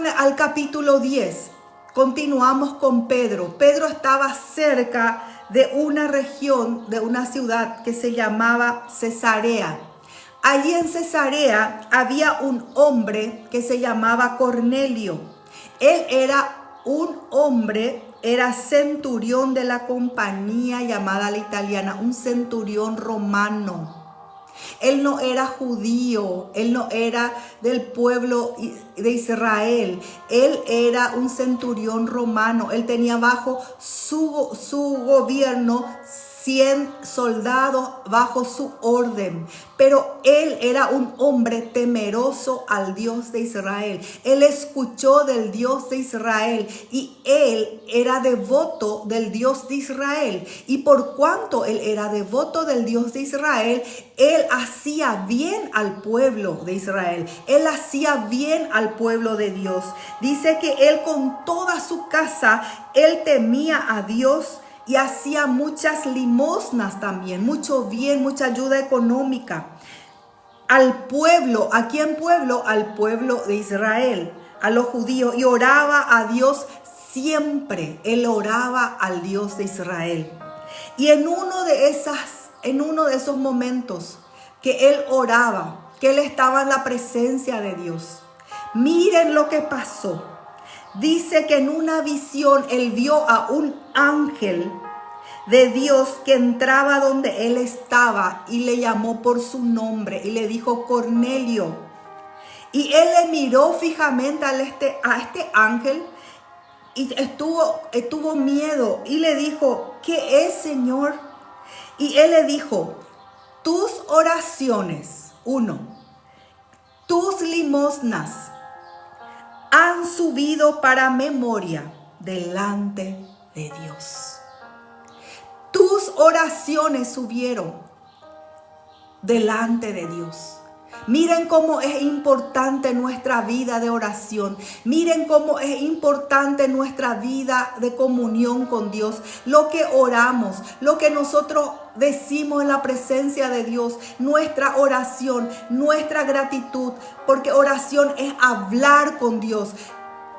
Acompáñame al capítulo 10. Continuamos con Pedro. Pedro estaba cerca de una región, de una ciudad que se llamaba Cesarea. Allí en Cesarea había un hombre que se llamaba Cornelio. Él era un hombre, era centurión de la compañía llamada la italiana, un centurión romano. Él no era judío, él no era del pueblo de Israel, él era un centurión romano, él tenía bajo su gobierno 100 soldados bajo su orden, pero él era un hombre temeroso al Dios de Israel. Él escuchó del Dios de Israel y él era devoto del Dios de Israel. Y por cuanto él era devoto del Dios de Israel, él hacía bien al pueblo de Israel. Él hacía bien al pueblo de Dios. Dice que él con toda su casa, él temía a Dios y hacía muchas limosnas también, mucho bien, mucha ayuda económica al pueblo. ¿A quién pueblo? Al pueblo de Israel, a los judíos, y oraba a Dios siempre. Él oraba al Dios de Israel. Y en uno de esos momentos que él oraba, que él estaba en la presencia de Dios, miren lo que pasó. Dice que en una visión él vio a un ángel de Dios que entraba donde él estaba y le llamó por su nombre y le dijo: Cornelio. Y él le miró fijamente a este ángel y tuvo miedo y le dijo: ¿qué es, Señor? Y él le dijo: tus oraciones, tus limosnas han subido para memoria delante de Dios. Tus oraciones subieron delante de Dios. Miren cómo es importante nuestra vida de oración. Miren cómo es importante nuestra vida de comunión con Dios. Lo que oramos, lo que nosotros decimos en la presencia de Dios, nuestra oración, nuestra gratitud, porque oración es hablar con Dios.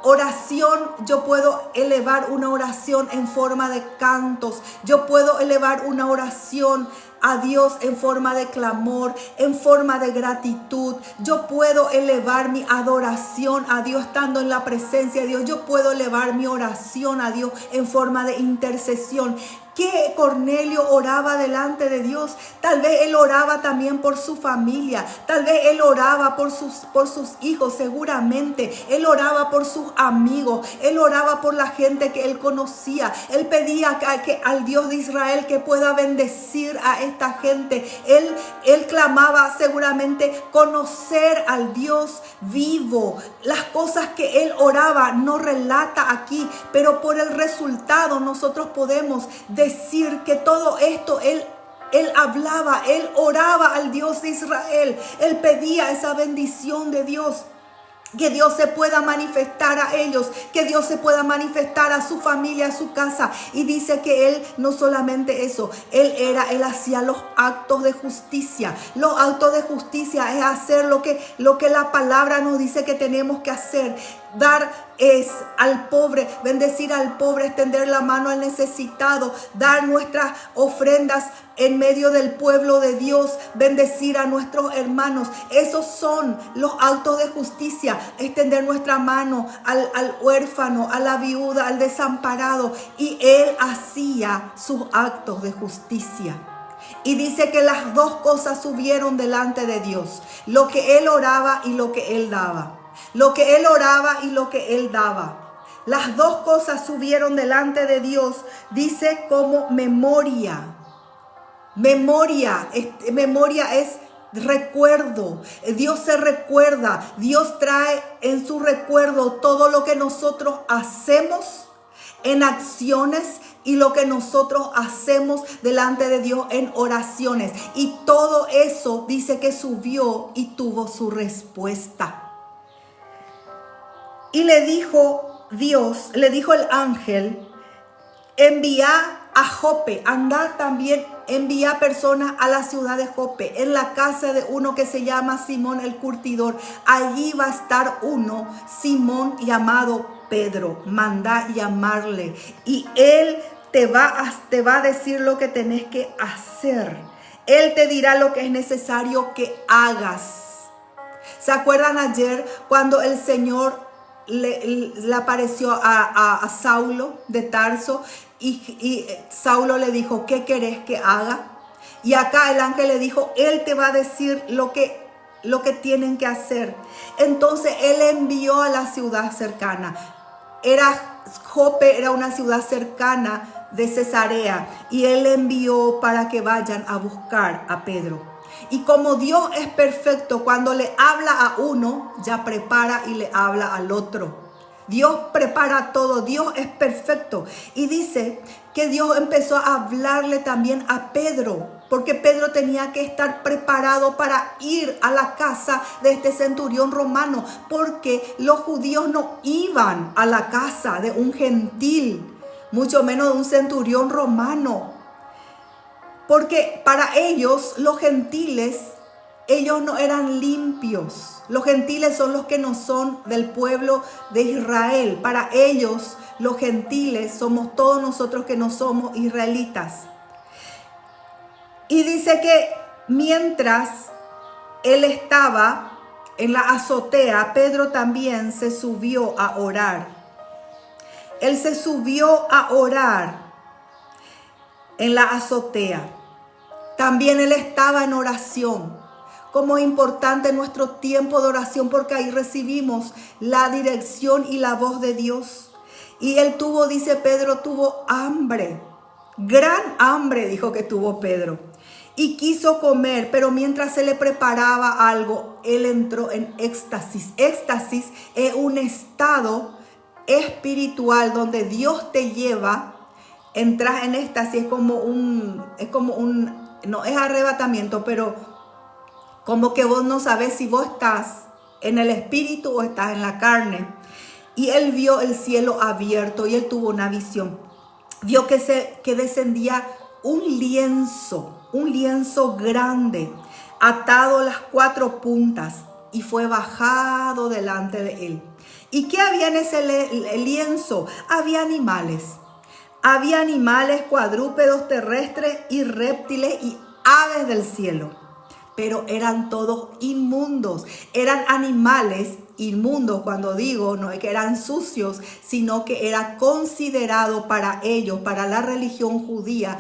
Oración, yo puedo elevar una oración en forma de cantos. Yo puedo elevar una oración a Dios en forma de clamor, en forma de gratitud. Yo puedo elevar mi adoración a Dios estando en la presencia de Dios. Yo puedo elevar mi oración a Dios en forma de intercesión. ¿Qué Cornelio oraba delante de Dios? Tal vez él oraba también por su familia. Tal vez él oraba por sus hijos, seguramente. Él oraba por sus amigos. Él oraba por la gente que él conocía. Él pedía al Dios de Israel que pueda bendecir a esta gente. Él clamaba seguramente conocer al Dios vivo. Las cosas que él oraba no relata aquí, pero por el resultado nosotros podemos decir que todo esto él hablaba, él oraba al Dios de Israel. Él pedía esa bendición de Dios. Que Dios se pueda manifestar a ellos, que Dios se pueda manifestar a su familia, a su casa. Y dice que él no solamente eso, él hacía los actos de justicia. Los actos de justicia es hacer lo que la palabra nos dice que tenemos que hacer. Dar es al pobre, bendecir al pobre, extender la mano al necesitado, dar nuestras ofrendas en medio del pueblo de Dios, bendecir a nuestros hermanos. Esos son los actos de justicia, extender nuestra mano al huérfano, a la viuda, al desamparado. Y él hacía sus actos de justicia. Y dice que las dos cosas subieron delante de Dios: lo que él oraba y lo que él daba. Lo que él oraba y lo que él daba. Las dos cosas subieron delante de Dios. Dice como memoria. Memoria es recuerdo. Dios se recuerda. Dios trae en su recuerdo todo lo que nosotros hacemos en acciones y lo que nosotros hacemos delante de Dios en oraciones. Y todo eso dice que subió y tuvo su respuesta. Y le dijo el ángel: envía a Jope, anda también envía personas a la ciudad de Jope, en la casa de uno que se llama Simón el curtidor. Allí va a estar uno, Simón llamado Pedro. Manda llamarle y él te va a decir lo que tenés que hacer. Él te dirá lo que es necesario que hagas. ¿Se acuerdan ayer cuando el Señor le apareció a Saulo de Tarso y Saulo le dijo, ¿qué querés que haga? Y acá el ángel le dijo, él te va a decir lo que tienen que hacer. Entonces él envió a la ciudad cercana. Jope era una ciudad cercana de Cesarea y él envió para que vayan a buscar a Pedro. Y como Dios es perfecto, cuando le habla a uno, ya prepara y le habla al otro. Dios prepara todo, Dios es perfecto. Y dice que Dios empezó a hablarle también a Pedro, porque Pedro tenía que estar preparado para ir a la casa de este centurión romano, porque los judíos no iban a la casa de un gentil, mucho menos de un centurión romano. Porque para ellos, los gentiles, ellos no eran limpios. Los gentiles son los que no son del pueblo de Israel. Para ellos, los gentiles somos todos nosotros que no somos israelitas. Y dice que mientras él estaba en la azotea, Pedro también se subió a orar. Él se subió a orar en la azotea. También él estaba en oración. Como es importante nuestro tiempo de oración, porque ahí recibimos la dirección y la voz de Dios. Y él tuvo, dice Pedro, tuvo hambre. Gran hambre, dijo que tuvo Pedro. Y quiso comer, pero mientras se le preparaba algo, él entró en éxtasis. Éxtasis es un estado espiritual donde Dios te lleva. Entras en éxtasis, no es arrebatamiento, pero como que vos no sabes si vos estás en el espíritu o estás en la carne. Y él vio el cielo abierto y él tuvo una visión. Vio que descendía un lienzo grande, atado a las 4 puntas, y fue bajado delante de él. ¿Y qué había en ese lienzo? Había animales. Había animales, cuadrúpedos, terrestres y reptiles y aves del cielo. Pero eran todos inmundos. Eran animales inmundos. Cuando digo, no es que eran sucios, sino que era considerado para ellos, para la religión judía,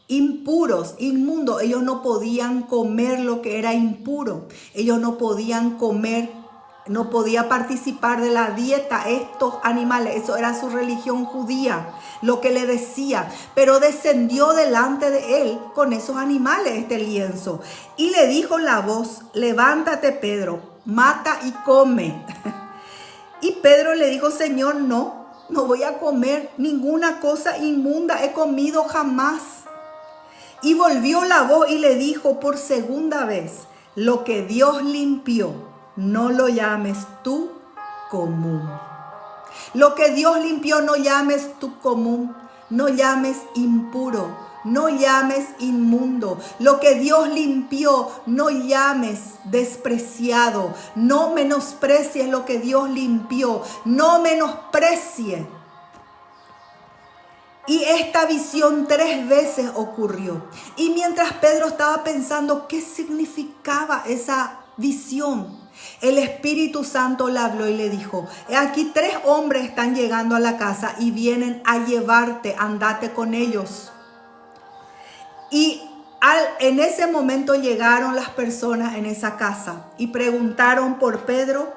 impuros, inmundos. Ellos no podían comer lo que era impuro. Ellos no podían comer, no podía participar de la dieta estos animales. Eso era su religión judía, lo que le decía. Pero descendió delante de él con esos animales este lienzo. Y le dijo la voz, levántate Pedro, mata y come. Y Pedro le dijo, Señor, no voy a comer ninguna cosa inmunda, he comido jamás. Y volvió la voz y le dijo por segunda vez, lo que Dios limpió, no lo llames tú común. Lo que Dios limpió, no llames tú común, no llames impuro, no llames inmundo. Lo que Dios limpió, no llames despreciado. No menosprecies lo que Dios limpió, no menosprecies. Y esta visión 3 veces ocurrió. Y mientras Pedro estaba pensando qué significaba esa visión, el Espíritu Santo le habló y le dijo, aquí 3 hombres están llegando a la casa y vienen a llevarte, andate con ellos. Y en ese momento llegaron las personas en esa casa y preguntaron por Pedro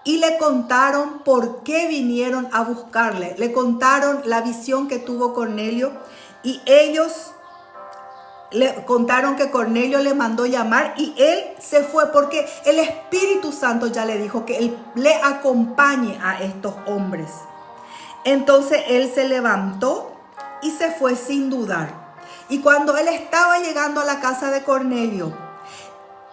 y le contaron por qué vinieron a buscarle. Le contaron la visión que tuvo Cornelio y ellos le contaron que Cornelio le mandó llamar y él se fue porque el Espíritu Santo ya le dijo que él le acompañe a estos hombres. Entonces él se levantó y se fue sin dudar. Y cuando él estaba llegando a la casa de Cornelio,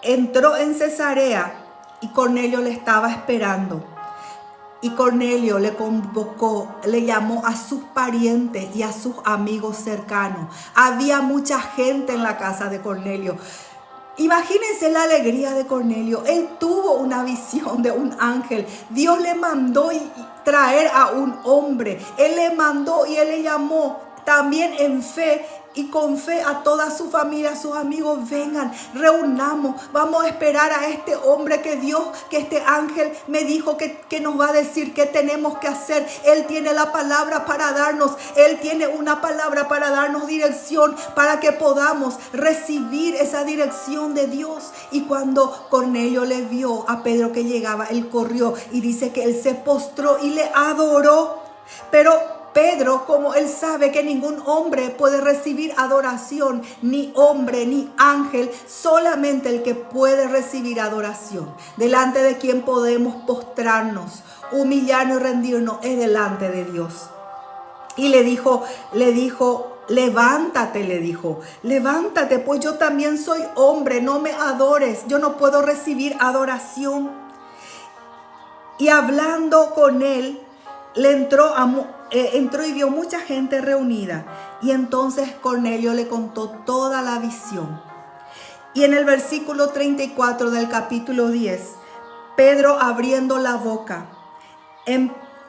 entró en Cesarea y Cornelio le estaba esperando. Y Cornelio le convocó, le llamó a sus parientes y a sus amigos cercanos. Había mucha gente en la casa de Cornelio. Imagínense la alegría de Cornelio. Él tuvo una visión de un ángel. Dios le mandó traer a un hombre. Él le mandó y él le llamó también en fe. Y con fe a toda su familia, a sus amigos, vengan, reunamos, vamos a esperar a este hombre que Dios, que este ángel me dijo que nos va a decir qué tenemos que hacer. Él tiene la palabra para darnos, Él tiene una palabra para darnos dirección, para que podamos recibir esa dirección de Dios. Y cuando Cornelio le vio a Pedro que llegaba, él corrió y dice que él se postró y le adoró. Pero Pedro, como él sabe que ningún hombre puede recibir adoración, ni hombre, ni ángel, solamente el que puede recibir adoración, delante de quien podemos postrarnos, humillarnos y rendirnos, es delante de Dios. Y le dijo, levántate, levántate, pues yo también soy hombre, no me adores, yo no puedo recibir adoración. Y hablando con él, le entró y vio mucha gente reunida. Y entonces Cornelio le contó toda la visión. Y en el versículo 34 del capítulo 10, Pedro, abriendo la boca,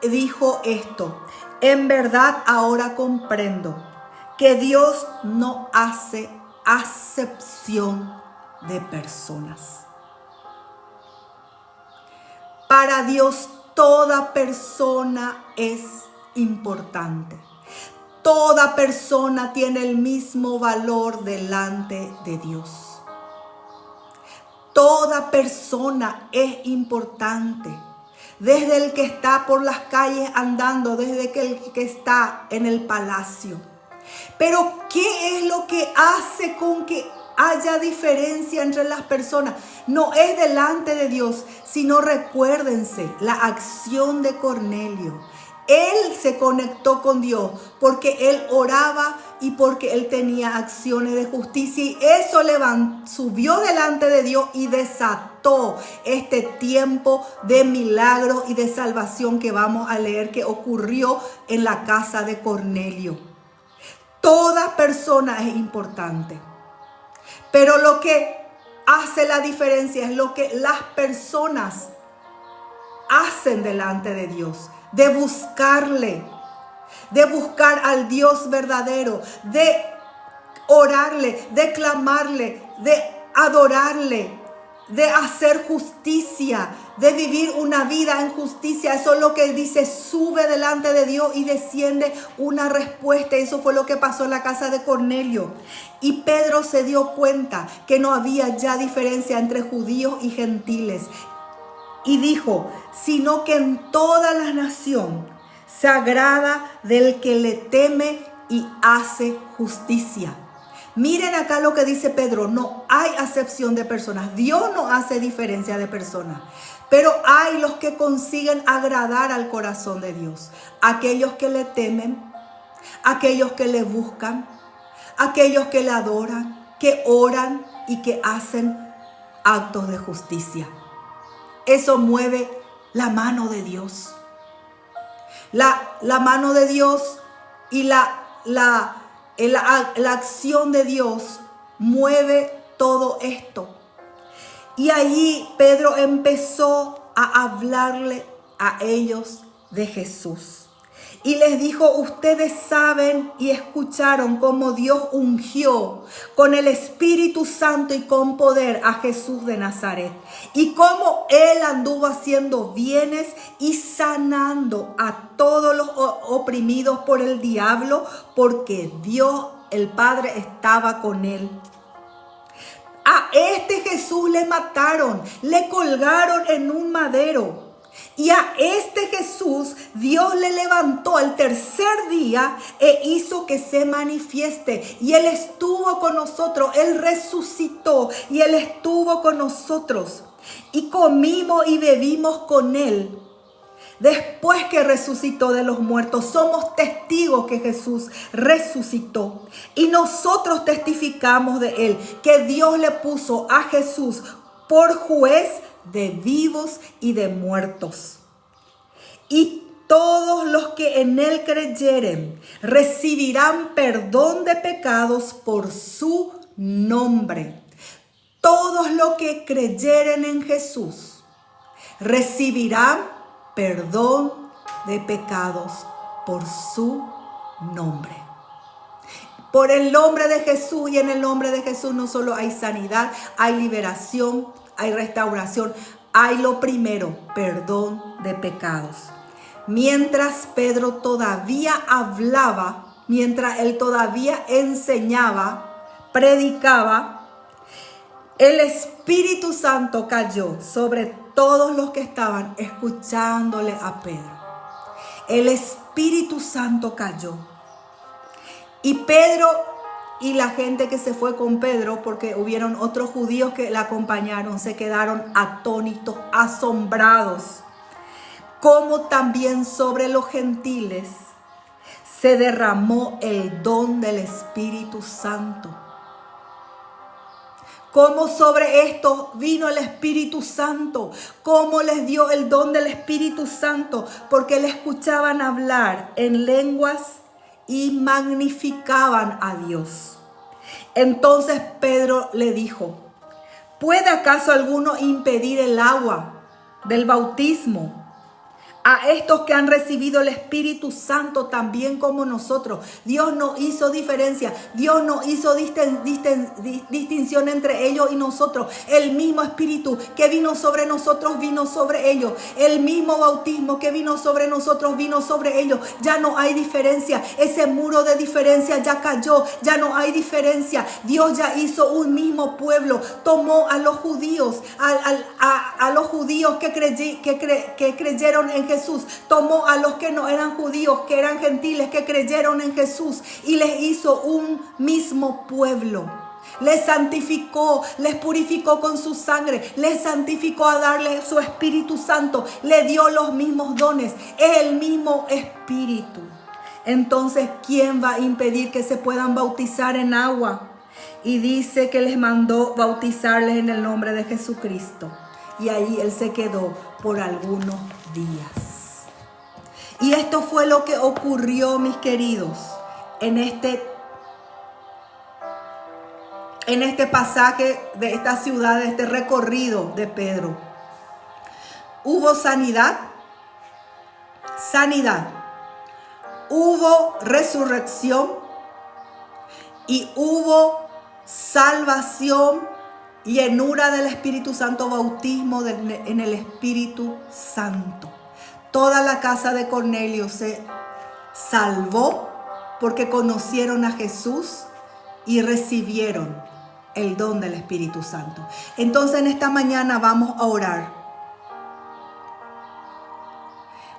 dijo esto: en verdad ahora comprendo que Dios no hace acepción de personas. Para Dios toda persona es importante. Toda persona tiene el mismo valor delante de Dios. Toda persona es importante. Desde el que está por las calles andando, desde el que está en el palacio. Pero ¿qué es lo que hace con que haya diferencia entre las personas? No es delante de Dios, sino recuérdense la acción de Cornelio. Él se conectó con Dios porque él oraba y porque él tenía acciones de justicia, y eso subió delante de Dios y desató este tiempo de milagros y de salvación que vamos a leer que ocurrió en la casa de Cornelio. Toda persona es importante, pero lo que hace la diferencia es lo que las personas hacen delante de Dios, de buscarle, de buscar al Dios verdadero, de orarle, de clamarle, de adorarle, de hacer justicia, de vivir una vida en justicia. Eso es lo que dice: sube delante de Dios y desciende una respuesta. Eso fue lo que pasó en la casa de Cornelio. Y Pedro se dio cuenta que no había ya diferencia entre judíos y gentiles. Y dijo: sino que en toda la nación se agrada del que le teme y hace justicia. Miren acá lo que dice Pedro: no hay acepción de personas. Dios no hace diferencia de personas. Pero hay los que consiguen agradar al corazón de Dios. Aquellos que le temen, aquellos que le buscan, aquellos que le adoran, que oran y que hacen actos de justicia. Eso mueve la mano de Dios. La mano de Dios y la acción de Dios mueve todo esto. Y allí Pedro empezó a hablarle a ellos de Jesús. Y les dijo: ustedes saben y escucharon cómo Dios ungió con el Espíritu Santo y con poder a Jesús de Nazaret. Y cómo Él anduvo haciendo bienes y sanando a todos los oprimidos por el diablo, porque Dios, el Padre, estaba con Él. A este Jesús le mataron, le colgaron en un madero. Y a este Jesús Dios le levantó al tercer día e hizo que se manifieste. Y Él estuvo con nosotros, Él resucitó y Él estuvo con nosotros. Y comimos y bebimos con Él. Después que resucitó de los muertos, somos testigos que Jesús resucitó. Y nosotros testificamos de Él, que Dios le puso a Jesús por juez de vivos y de muertos. y todos los que en él creyeren recibirán perdón de pecados por su nombre. Todos los que creyeren en Jesús recibirán perdón de pecados por su nombre. Por el nombre de Jesús, y en el nombre de Jesús no solo hay sanidad, hay liberación, hay restauración, hay lo primero, perdón de pecados. Mientras Pedro todavía hablaba, mientras él todavía enseñaba, predicaba, el Espíritu Santo cayó sobre todos los que estaban escuchándole a Pedro. El Espíritu Santo cayó. Y Pedro y la gente que se fue con Pedro, porque hubieron otros judíos que le acompañaron, se quedaron atónitos, asombrados. Como también sobre los gentiles se derramó el don del Espíritu Santo. Cómo sobre esto vino el Espíritu Santo, cómo les dio el don del Espíritu Santo, porque le escuchaban hablar en lenguas y magnificaban a Dios. Entonces Pedro le dijo: ¿puede acaso alguno impedir el agua del bautismo a estos que han recibido el Espíritu Santo también como nosotros? Dios no hizo diferencia. Dios no hizo distinción entre ellos y nosotros. El mismo Espíritu que vino sobre nosotros vino sobre ellos. El mismo bautismo que vino sobre nosotros vino sobre ellos. Ya no hay diferencia. Ese muro de diferencia ya cayó. Ya no hay diferencia. Dios ya hizo un mismo pueblo. Tomó a los judíos, a los judíos que creyeron en Jesús, tomó a los que no eran judíos, que eran gentiles, que creyeron en Jesús, y les hizo un mismo pueblo. Les santificó, les purificó con su sangre, les santificó a darle su Espíritu Santo, le dio los mismos dones, es el mismo Espíritu. Entonces, ¿quién va a impedir que se puedan bautizar en agua? Y dice que les mandó bautizarles en el nombre de Jesucristo. Y ahí él se quedó por algunos días. Y esto fue lo que ocurrió, mis queridos, en este pasaje de esta ciudad, de este recorrido de Pedro. Hubo sanidad, hubo resurrección y hubo salvación, llenura del Espíritu Santo, bautismo en el Espíritu Santo. Toda la casa de Cornelio se salvó porque conocieron a Jesús y recibieron el don del Espíritu Santo. Entonces en esta mañana vamos a orar.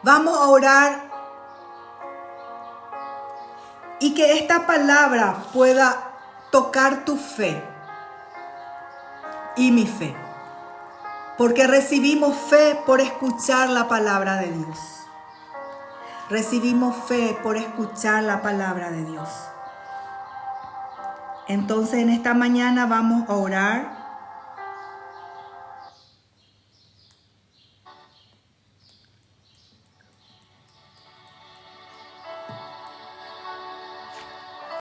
Vamos a orar y que esta palabra pueda tocar tu fe y mi fe. Porque recibimos fe por escuchar la palabra de Dios. Recibimos fe por escuchar la palabra de Dios. Entonces en esta mañana vamos a orar